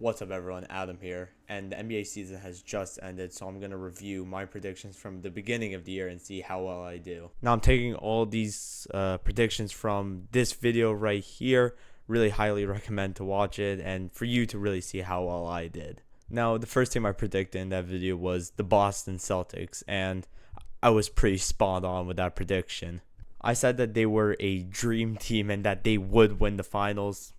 What's up, everyone? Adam here, and the NBA season has just ended, so I'm going to review my predictions from the beginning of the year and see how well I do. Now, I'm taking all these predictions from this video right here. Really highly recommend to watch it and for you to really see how well I did. Now, the first team I predicted in that video was the Boston Celtics, and I was pretty spot on with that prediction. I said that they were a dream team and that they would win the finals,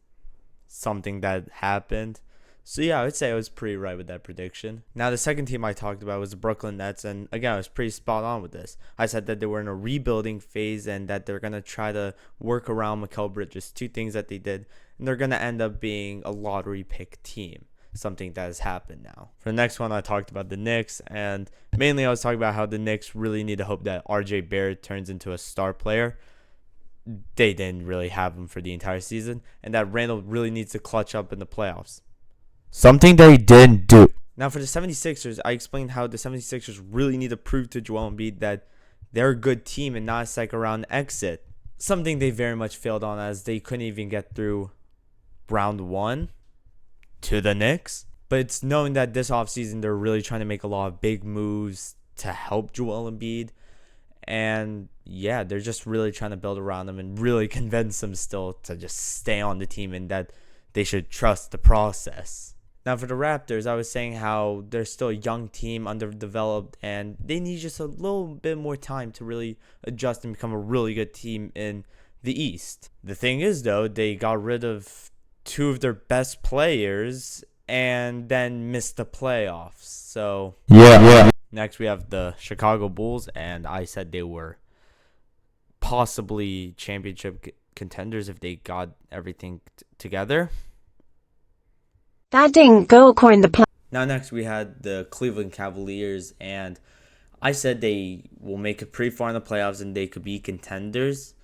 something that happened. So yeah, I would say I was pretty right with that prediction. Now, the second team I talked about was the Brooklyn Nets, and again, I was pretty spot on with this. I said that they were in a rebuilding phase and that they're going to try to work around Mikal Bridges, two things that they did, and they're going to end up being a lottery pick team, something that has happened now. For the next one, I talked about the Knicks, and mainly I was talking about how the Knicks really need to hope that RJ Barrett turns into a star player. They didn't really have him for the entire season, and that Randall really needs to clutch up in the playoffs, something they didn't do. Now, for the 76ers, I explained how the 76ers really need to prove to Joel Embiid that they're a good team and not a second round exit, something they very much failed on, as they couldn't even get through round one to the Knicks. But it's known that this offseason they're really trying to make a lot of big moves to help Joel Embiid. And yeah, they're just really trying to build around him and really convince him still to just stay on the team and that they should trust the process. Now, for the Raptors, I was saying how they're still a young team, underdeveloped, and they need just a little bit more time to really adjust and become a really good team in the East. The thing is, though, they got rid of two of their best players and then missed the playoffs. So, yeah. Next, we have the Chicago Bulls, and I said they were possibly championship contenders if they got everything together. That didn't go according to plan. Now, next, we had the Cleveland Cavaliers, and I said they will make it pretty far in the playoffs and they could be contenders.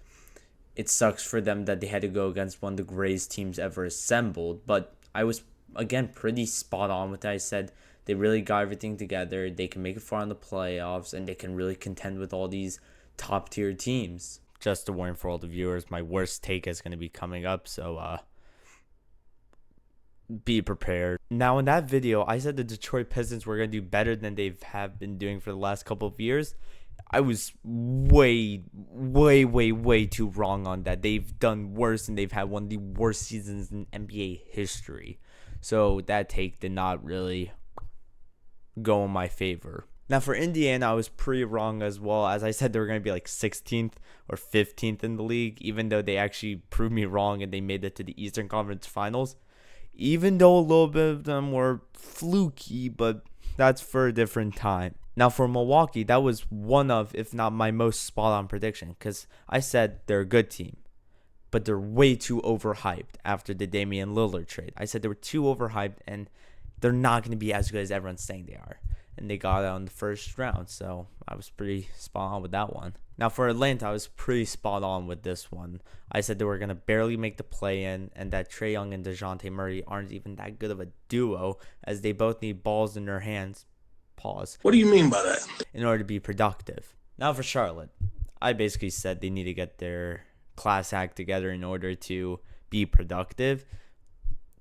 It sucks for them that they had to go against one of the greatest teams ever assembled, but I was, again, pretty spot on with that. I said they really got everything together. They can make it far in the playoffs, and they can really contend with all these top-tier teams. Just a warning for all the viewers, my worst take is going to be coming up, so be prepared. Now, in that video, I said the Detroit Pistons were going to do better than they have been doing for the last couple of years. I was way too wrong on that. They've done worse, and they've had one of the worst seasons in NBA history. So that take did not really go in my favor. Now, for Indiana, I was pretty wrong as well, as I said they were going to be like 16th or 15th in the league, even though they actually proved me wrong and they made it to the Eastern Conference Finals. Even though a little bit of them were fluky, but that's for a different time. Now, for Milwaukee, that was one of, if not my most spot-on prediction, because I said they're a good team, but they're way too overhyped after the Damian Lillard trade. I said they were too overhyped, and they're not going to be as good as everyone's saying they are. And they got out in the first round, so I was pretty spot on with that one. Now, for Atlanta, I was pretty spot on with this one. I said they were going to barely make the play-in, and that Trae Young and DeJounte Murray aren't even that good of a duo, as they both need balls in their hands. Pause. What do you mean by that? In order to be productive. Now, for Charlotte, I basically said they need to get their class act together in order to be productive.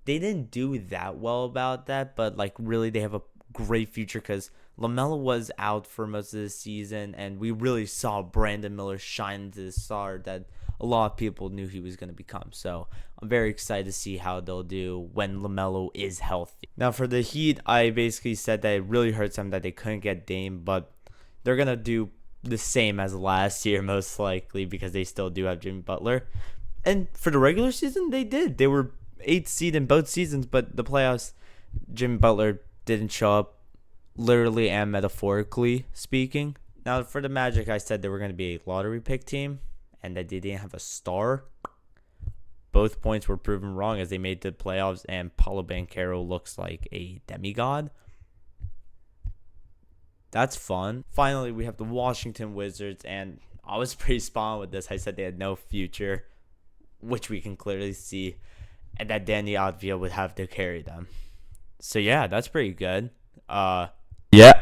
They didn't do that well about that, but like really they have a great future because LaMelo was out for most of the season, and we really saw Brandon Miller shine into the star that a lot of people knew he was going to become. So I'm very excited to see how they'll do when LaMelo is healthy. Now, for the Heat, I basically said that it really hurts them that they couldn't get Dame, but they're going to do the same as last year most likely because they still do have Jimmy Butler. And for the regular season, they did. They were 8th seed in both seasons, but the playoffs, Jimmy Butler didn't show up, literally and metaphorically speaking. Now, for the Magic, I said they were going to be a lottery pick team and that they didn't have a star. Both points were proven wrong as they made the playoffs, and Paolo Banchero looks like a demigod. That's fun. Finally, we have the Washington Wizards, and I was pretty spot on with this. I said they had no future, which we can clearly see, and that Danny Avdija would have to carry them. So yeah, that's pretty good. Yeah.